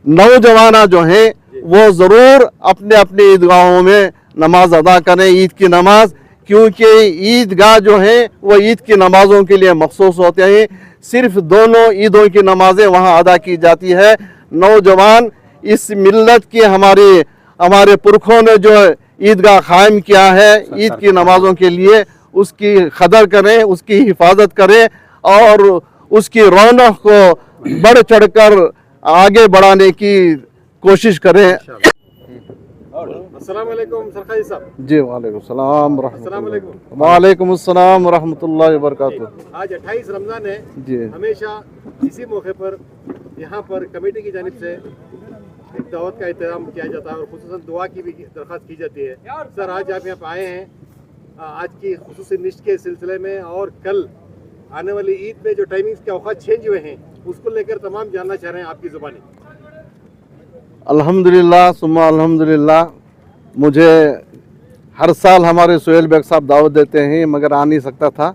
नौजवान जो हैं वो ज़रूर अपने अपने ईदगाहों में नमाज अदा करें, ईद की नमाज, क्योंकि ईदगाह जो है वो ईद की नमाज़ों के लिए मखसूस होते हैं। सिर्फ दोनों ईदों की नमाजें वहाँ अदा की जाती है। नौजवान इस मिल्लत की हमारे पुरखों ने जो ईदगाह कायम किया है ईद की नमाज़ों के लिए, उसकी कदर करें, उसकी हिफाजत करें और उसकी रौनक को बढ़ चढ़कर आगे बढ़ाने की कोशिश करें। अस्सलाम वालेकुम सरकारी साहब। जी वालेकुम सलाम वालेकुम अस्सलाम रहमतुल्लाहि व बरकातुहू। आज 28 रमज़ान है जी। हमेशा इसी मौके पर यहाँ पर कमेटी की जानिब से एक दावत का इंतजाम किया जाता है और खुसूसन दुआ की भी दरख्वास्त की जाती है। सर आज आप यहाँ पर आए हैं आज की खुसूसी निश्त के सिलसिले में और कल आने वाली ईद में जो टाइमिंग्स के औकात चेंज हुए हैं उसको लेकर तमाम जानना चाह रहे हैं आपकी ज़ुबानी। अल्हम्दुलिल्लाह सुम्मा अल्हम्दुलिल्लाह, मुझे हर साल हमारे सोहेल बेग साहब दावत देते हैं मगर आ नहीं सकता था,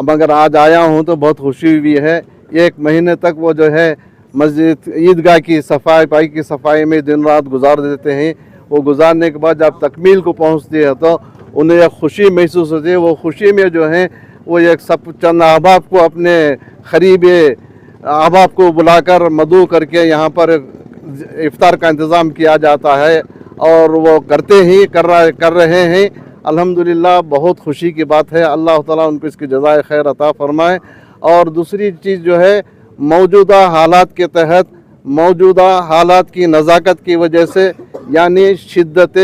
मगर आज आया हूँ तो बहुत खुशी हुई है। एक महीने तक वो जो है मस्जिद ईदगाह की सफाई की सफाई में दिन रात गुजार देते हैं। वो गुजारने के बाद जब तकमील को पहुँचती है तो उन्हें एक खुशी महसूस होती है। वो खुशी में जो है वो एक सब चंद अहबाब को अपने करीब अहबाब को बुलाकर मदू करके यहाँ पर इफ्तार का इंतज़ाम किया जाता है और वो कर रहे हैं। अल्हम्दुलिल्लाह बहुत खुशी की बात है। अल्लाह ताला उनको इसकी जज़ाए खैर अता फरमाए। और दूसरी चीज़ जो है मौजूदा हालात के तहत, मौजूदा हालात की नज़ाकत की वजह से, यानी शिद्दत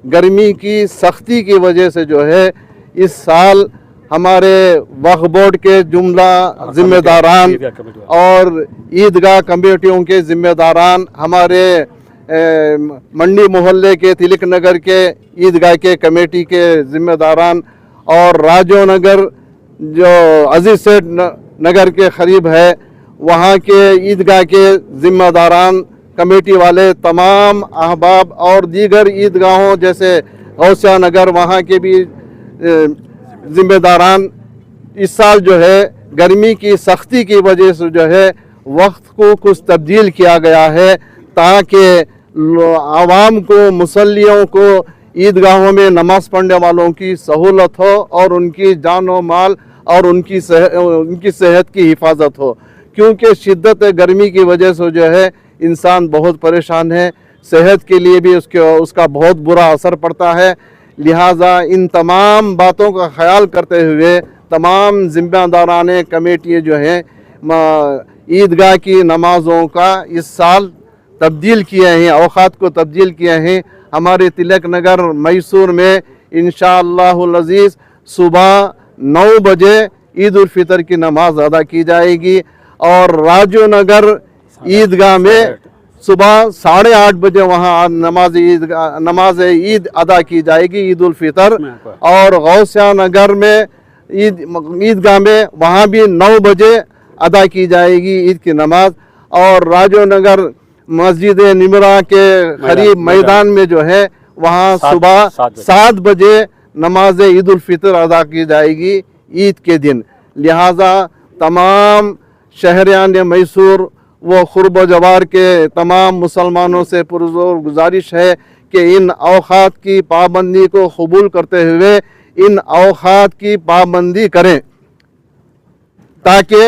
गर्मी की सख्ती की वजह से जो है इस साल हमारे वक्फ बोर्ड के जुमला ज़िम्मेदारान और ईदगाह कमेटियों के ज़िम्मेदारान, हमारे मंडी मोहल्ले के तिलक नगर के ईदगाह के कमेटी के ज़िम्मेदारान और राजो नगर जो अजीज़ सेठ नगर के करीब है वहाँ के ईदगाह के ज़िम्मेदारान, कमेटी वाले, तमाम अहबाब और दीगर ईदगाहों जैसे गौसिया नगर वहाँ के भी ज़िम्मेदारान इस साल जो है गर्मी की सख्ती की वजह से जो है वक्त को कुछ तब्दील किया गया है ताकि आवाम को, मुसल्लियों को ईदगाहों में नमाज़ पढ़ने वालों की सहूलत हो और उनकी जान व माल और उनकी सेहत की हिफाजत हो। क्योंकि शिद्दत गर्मी की वजह से जो है इंसान बहुत परेशान है, सेहत के लिए भी उसका बहुत बुरा असर पड़ता है। लिहाजा इन तमाम बातों का ख्याल करते हुए तमाम ज़िम्मेदारान कमेटी जो हैं ईदगाह की नमाज़ों का इस साल तब्दील किए हैं, औकात को तब्दील किए हैं। हमारे तिलक नगर मैसूर में इंशाअल्लाहुल अज़ीज़ सुबह 9 बजे ईद उल फितर की नमाज अदा की जाएगी और राजो नगर ईदगाह में सुबह 8:30 बजे वहाँ नमाज ईद अदा की जाएगी, ईद उल फितर। और गौसिया नगर में ईदगाह में वहाँ भी 9 बजे अदा की जाएगी ईद की नमाज। और राजो नगर मस्जिद निमरा के करीब मैदान में जो है वहाँ सुबह 7 बजे नमाज ईद उल फितर अदा की जाएगी ईद के दिन। लिहाजा तमाम शहरियान मैसूर वो खुर्ब जवार के तमाम मुसलमानों से पुरज़ोर गुजारिश है कि इन औकात की पाबंदी को कबूल करते हुए इन औकात की पाबंदी करें ताकि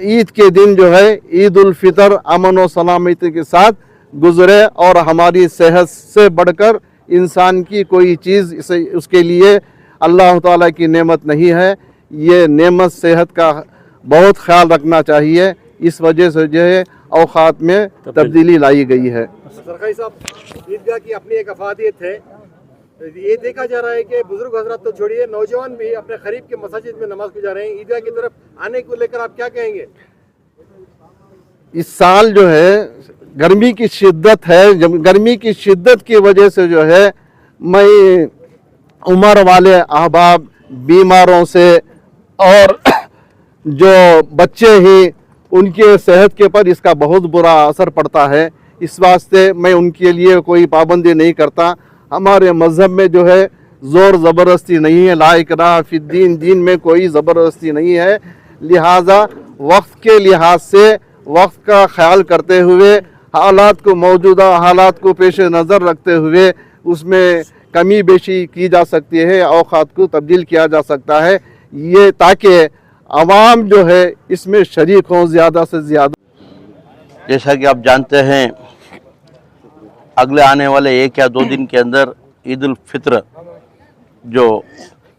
ईद के दिन जो है ईद उल फितर अमन व सलामती के साथ गुजरे और हमारी सेहत से बढ़कर इंसान की कोई चीज़ उसके लिए अल्लाह ताला की नेमत नहीं है। ये नेमत सेहत का बहुत ख्याल रखना चाहिए। इस वजह से जो है औकात में तब्दीली लाई गई है। सरकारी साहब, ईदगाह की अपनी एक अफादियत है। ये देखा जा रहा है कि बुजुर्ग हजरत तो छोड़िए, नौजवान भी अपने करीब के मसाजिद में नमाज गुजार रहे हैं। ईदगाह की तरफ आने को लेकर आप क्या कहेंगे? इस साल जो है गर्मी की शिद्दत है, गर्मी की शिद्दत की वजह से जो है मैं उम्र वाले अहबाब, बीमारों से और जो बच्चे ही उनके सेहत के पर इसका बहुत बुरा असर पड़ता है। इस वास्ते मैं उनके लिए कोई पाबंदी नहीं करता। हमारे मज़हब में जो है ज़ोर ज़बरदस्ती नहीं है, ला इकराह फिद्दीन, दीन में कोई ज़बरदस्ती नहीं है। लिहाजा वक्त के लिहाज से वक्त का ख्याल करते हुए हालात को मौजूदा हालात को पेश नज़र रखते हुए उसमें कमी बेशी की जा सकती है, औकात को तब्दील किया जा सकता है, ये ताकि आवाम जो है इसमें शरीक हों ज़्यादा से ज़्यादा। जैसा कि आप जानते हैं अगले आने वाले 1 या 2 दिन के अंदर ईद उल फित्र जो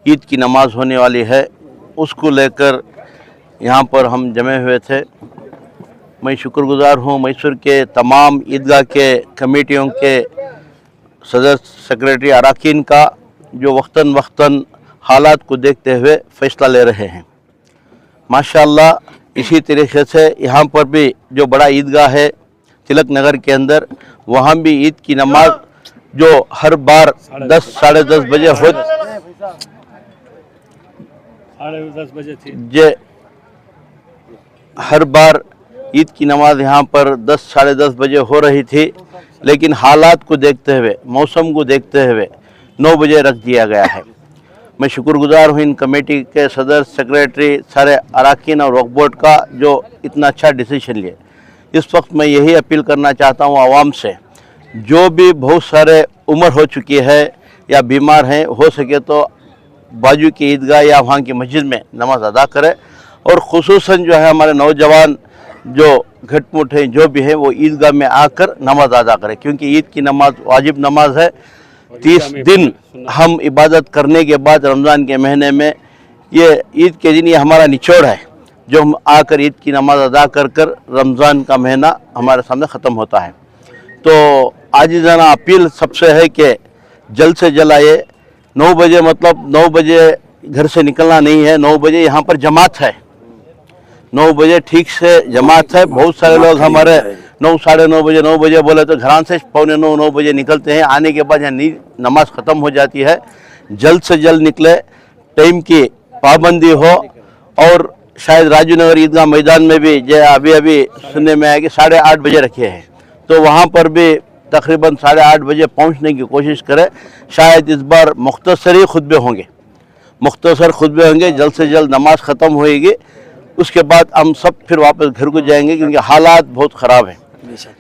ईद की नमाज होने वाली है उसको लेकर यहाँ पर हम जमे हुए थे। मैं शुक्रगुजार हूँ मैसूर के तमाम ईदगाह के कमेटियों के सदर सेक्रेटरी अरकान का जो वक्तन वक्तन हालात को देखते हुए फ़ैसला ले रहे हैं। माशाअल्लाह इसी तरीके से यहाँ पर भी जो बड़ा ईदगाह है तिलक नगर के अंदर, वहाँ भी ईद की नमाज जो हर बार 10 साढ़े 10 बजे हो जे हर बार ईद की नमाज यहाँ पर 10 साढ़े 10 बजे हो रही थी, लेकिन हालात को देखते हुए मौसम को देखते हुए 9 बजे रख दिया गया है। मैं शुक्रगुजार हूँ इन कमेटी के सदर सेक्रेटरी सारे अरकान और वक्फ बोर्ड का जो इतना अच्छा डिसीजन लिए। इस वक्त मैं यही अपील करना चाहता हूँ आवाम से, जो भी बहुत सारे उम्र हो चुकी है या बीमार हैं, हो सके तो बाजू की ईदगाह या वहाँ की मस्जिद में नमाज अदा करें, और ख़ुसूसन जो है हमारे नौजवान जो घटमुट हैं जो भी हैं वो ईदगाह में आकर नमाज अदा करें, क्योंकि ईद की नमाज वाजिब नमाज है। 30 दिन हम इबादत करने के बाद रमज़ान के महीने में ये ईद के दिन ये हमारा निचोड़ है जो हम आकर ईद की नमाज अदा कर कर रमज़ान का महीना हमारे सामने ख़त्म होता है। तो आजिज़ाना अपील सबसे है कि जल्द से जल्द आए। 9 बजे मतलब 9 बजे घर से निकलना नहीं है, 9 बजे यहाँ पर जमात है, 9 बजे ठीक से जमात है। बहुत सारे लोग हमारे 9 साढ़े 9 बजे 9 बजे बोले तो घरान से पौने 9 बजे निकलते हैं, आने के बाद यहाँ नमाज ख़त्म हो जाती है। जल्द से जल्द निकले, टाइम की पाबंदी हो। और शायद राजू नगर ईदगाह मैदान में भी जो अभी सुनने में आया कि 8:30 बजे रखे हैं, तो वहाँ पर भी तकरीबन 8:30 बजे पहुँचने की कोशिश करें। शायद इस बार मुख्तसर खुतबे होंगे, जल्द से जल्द नमाज ख़त्म होएगी, उसके बाद हम सब फिर वापस घर को जाएंगे, क्योंकि हालात बहुत ख़राब हैं।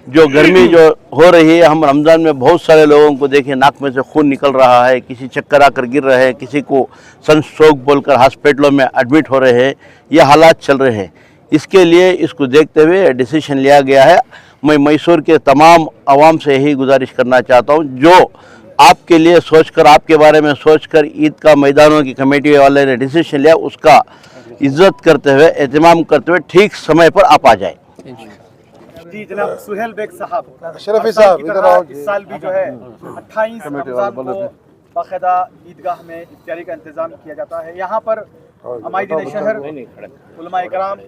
जो गर्मी जो हो रही है, हम रमज़ान में बहुत सारे लोगों को देखें नाक में से खून निकल रहा है, किसी चक्कर आकर गिर रहे हैं, किसी को सनस्ट्रोक बोलकर हॉस्पिटलों में एडमिट हो रहे हैं, ये हालात चल रहे हैं। इसके लिए इसको देखते हुए डिसीजन लिया गया है। मैं मैसूर के तमाम आवाम से यही गुजारिश करना चाहता हूँ, जो आपके लिए सोचकर, आपके बारे में सोचकर ईद का मैदानों की कमेटी वाले ने डिसीजन लिया, उसका इज्जत करते हुए, एहतमाम करते हुए ठीक समय पर आप आ जाए। जी जनाब सुहेल बेग साहब, शरफी साहब इधर आओ। इस साल भी जो है 28 रमज़ान को बाकायदा ईदगाह में इफ्तारी का इंतज़ाम किया जाता है। यहाँ पर अमायदीन शहर, उलमा इकराम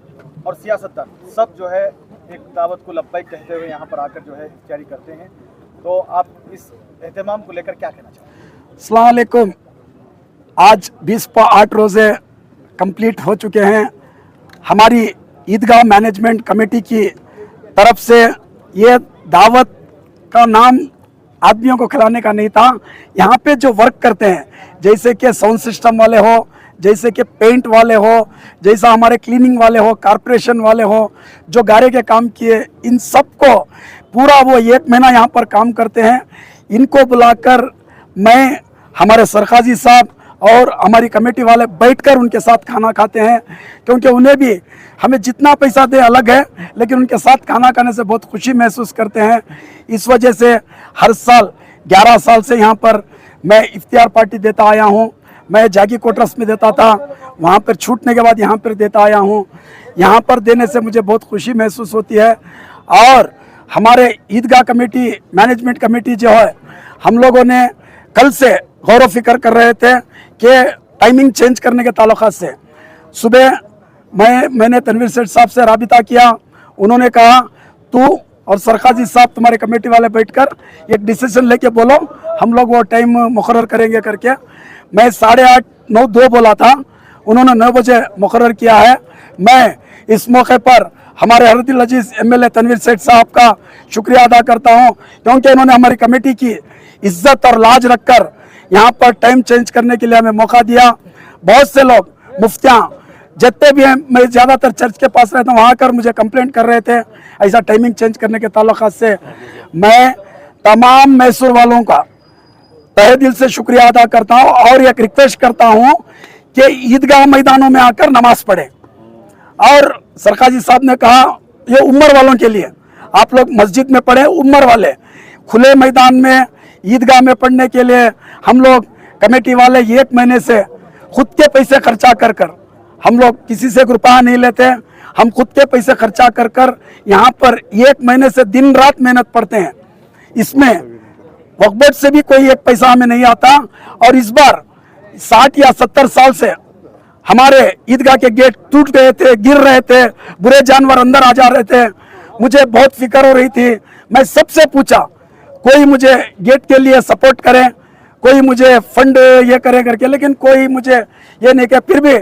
और सियासतदान सब जो है एक दावत को लब्बैक कहते हुए यहाँ पर आकर जो है इफ्तारी करते हैं। तो आप इस एहतमाम को लेकर क्या कहना चाहते हैं? अस्सलाम वालेकुम। आज 20/8 रोज़े कंप्लीट हो चुके हैं। हमारी ईदगाह मैनेजमेंट कमेटी की तरफ से ये दावत का नाम आदमियों को खिलाने का नहीं था। यहाँ पे जो वर्क करते हैं, जैसे कि साउंड सिस्टम वाले हो, जैसे कि पेंट वाले हो, जैसा हमारे क्लीनिंग वाले हो, कारपोरेशन वाले हो, जो गारे के काम किए, इन सबको पूरा वो 1 महीना यहाँ पर काम करते हैं। इनको बुलाकर मैं, हमारे सरकाजी साहब और हमारी कमेटी वाले बैठकर उनके साथ खाना खाते हैं, क्योंकि उन्हें भी हमें जितना पैसा दे अलग है, लेकिन उनके साथ खाना खाने से बहुत खुशी महसूस करते हैं। इस वजह से हर साल 11 साल से यहाँ पर मैं इफ्तियार पार्टी देता आया हूँ। मैं जागी कोटरस में देता था, वहाँ पर छूटने के बाद यहाँ पर देता आया हूँ। यहाँ पर देने से मुझे बहुत खुशी महसूस होती है। और हमारे ईदगाह कमेटी मैनेजमेंट कमेटी जो है, हम लोगों ने कल से गौर फिक्र कर रहे थे कि टाइमिंग चेंज करने के ताल्लुकात से सुबह मैंने तनवीर सेठ साहब से राबिता किया। उन्होंने कहा तू और सरकाजी साहब तुम्हारे कमेटी वाले बैठकर एक डिसीजन लेके बोलो, हम लोग वो टाइम मुकर्रर करेंगे करके। मैं 8:30 9:02 बोला था, उन्होंने 9 बजे मुकर्रर किया है। मैं इस मौके पर हमारे हरदिल अजीज MLA तनवीर सेठ साहब का शुक्रिया अदा करता हूँ, क्योंकि उन्होंने हमारी कमेटी की इज्जत और लाज रखकर यहाँ पर टाइम चेंज करने के लिए हमें मौका दिया। बहुत से लोग मुफ्तियाँ जितने भी हैं, मैं ज़्यादातर चर्च के पास रहता हूँ, वहाँ आकर मुझे कंप्लेंट कर रहे थे ऐसा टाइमिंग चेंज करने के ताल्लुकात से। मैं तमाम मैसूर वालों का तहे दिल से शुक्रिया अदा करता हूँ और एक रिक्वेस्ट करता हूँ कि ईदगाह मैदानों में आकर नमाज पढ़ें। और सरकारी साहब ने कहा ये उम्र वालों के लिए, आप लोग मस्जिद में पढ़ें, उम्र वाले खुले मैदान में ईदगाह में पढ़ने के लिए हम लोग कमेटी वाले 1 महीने से खुद के पैसे खर्चा कर कर, हम लोग किसी से रुपया नहीं लेते, हम खुद के पैसे खर्चा कर कर यहाँ पर 1 महीने से दिन रात मेहनत पढ़ते हैं। इसमें वक्फ बोर्ड से भी कोई 1 पैसा हमें नहीं आता। और इस बार 60 या 70 साल से हमारे ईदगाह के गेट टूट गए थे, गिर रहे थे, बुरे जानवर अंदर आ जा रहे थे। मुझे बहुत फिक्र हो रही थी। मैं सबसे पूछा कोई मुझे गेट के लिए सपोर्ट करे, कोई मुझे फंड ये करे करके, लेकिन कोई मुझे ये नहीं किया। फिर भी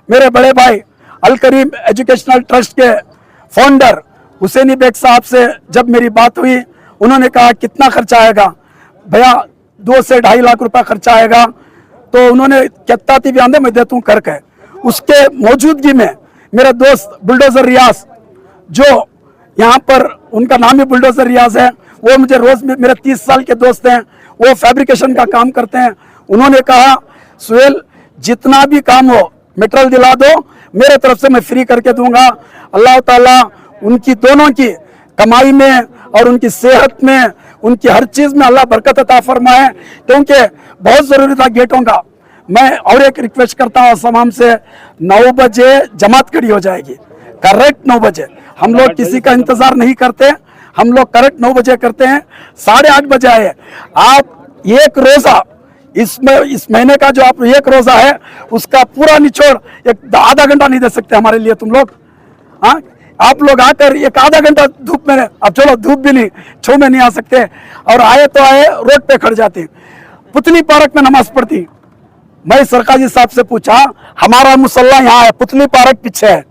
मेरे बड़े भाई अल करीम एजुकेशनल ट्रस्ट के फाउंडर हुसैनी बेग साहब से जब मेरी बात हुई, उन्होंने कहा कितना खर्चा आएगा भैया, 2 से 2.5 लाख रुपया खर्चा आएगा। तो उन्होंने कहता थी भी आंदे मैं देता हूँ करके। उसके मौजूदगी में मेरा दोस्त बुलडोजर रियाज, जो यहाँ पर उनका नाम ही बुलडोजर रियाज है, वो मुझे रोज मेरे 30 साल के दोस्त हैं, वो फैब्रिकेशन का काम करते हैं। उन्होंने कहा सुहेल जितना भी काम हो मटेरियल दिला दो, मेरे तरफ से मैं फ्री करके दूंगा। अल्लाह ताला उनकी दोनों की कमाई में और उनकी सेहत में, उनकी हर चीज़ में अल्लाह बरकत अता फरमाए, क्योंकि बहुत ज़रूरी था गेटों का। मैं और एक रिक्वेस्ट करता हूँ तमाम से, 9 बजे जमात खड़ी हो जाएगी, करेक्ट 9 बजे। हम लोग किसी का इंतज़ार नहीं करते, हम लोग करेक्ट 9 बजे करते हैं। 8:30 बजे आए आप। एक रोज़ा इस महीने का जो आप एक रोज़ा है उसका पूरा निचोड़ एक आधा घंटा नहीं दे सकते हमारे लिए तुम लोग। हाँ, आप लोग आकर एक आधा घंटा धूप में, अब चलो धूप भी नहीं, छो में नहीं आ सकते, और आए तो आए रोड पे खड़ जाते। पुतली पार्क में नमाज पढ़ती। मैं सरकारी साहब से पूछा, हमारा मुसल्ला यहाँ है, पुतली पार्क पीछे है,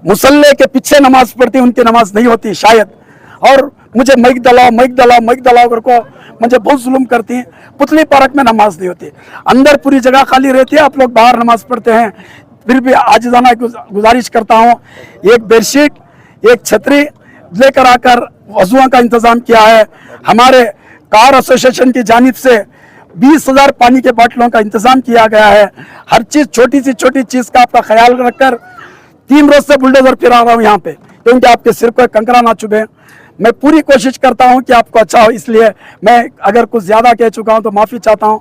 मुसल्ले के पीछे नमाज पढ़ती, उनकी नमाज नहीं होती शायद। और मुझे मैक दलाओ करको मुझे बहुत जुल्म करती हैं। पुतली पार्क में नमाज नहीं होती, अंदर पूरी जगह खाली रहती है, आप लोग बाहर नमाज पढ़ते हैं। फिर भी आजिज़ाना गुजारिश करता हूँ, एक बेडशीट, एक छतरी लेकर आकर वज़ुओं का इंतज़ाम किया है। हमारे कार एसोसिएशन की जानिब से 20,000 पानी के बोतलों का इंतज़ाम किया गया है। हर चीज़, छोटी सी छोटी चीज़ का आपका ख्याल रखकर 3 रोज से बुलडोजर फिरा रहा हूँ यहाँ पे, क्योंकि आपके सिर को कंकरा ना चुभे। मैं पूरी कोशिश करता हूँ कि आपको अच्छा हो, इसलिए मैं अगर कुछ ज़्यादा कह चुका हूँ तो माफ़ी चाहता हूँ।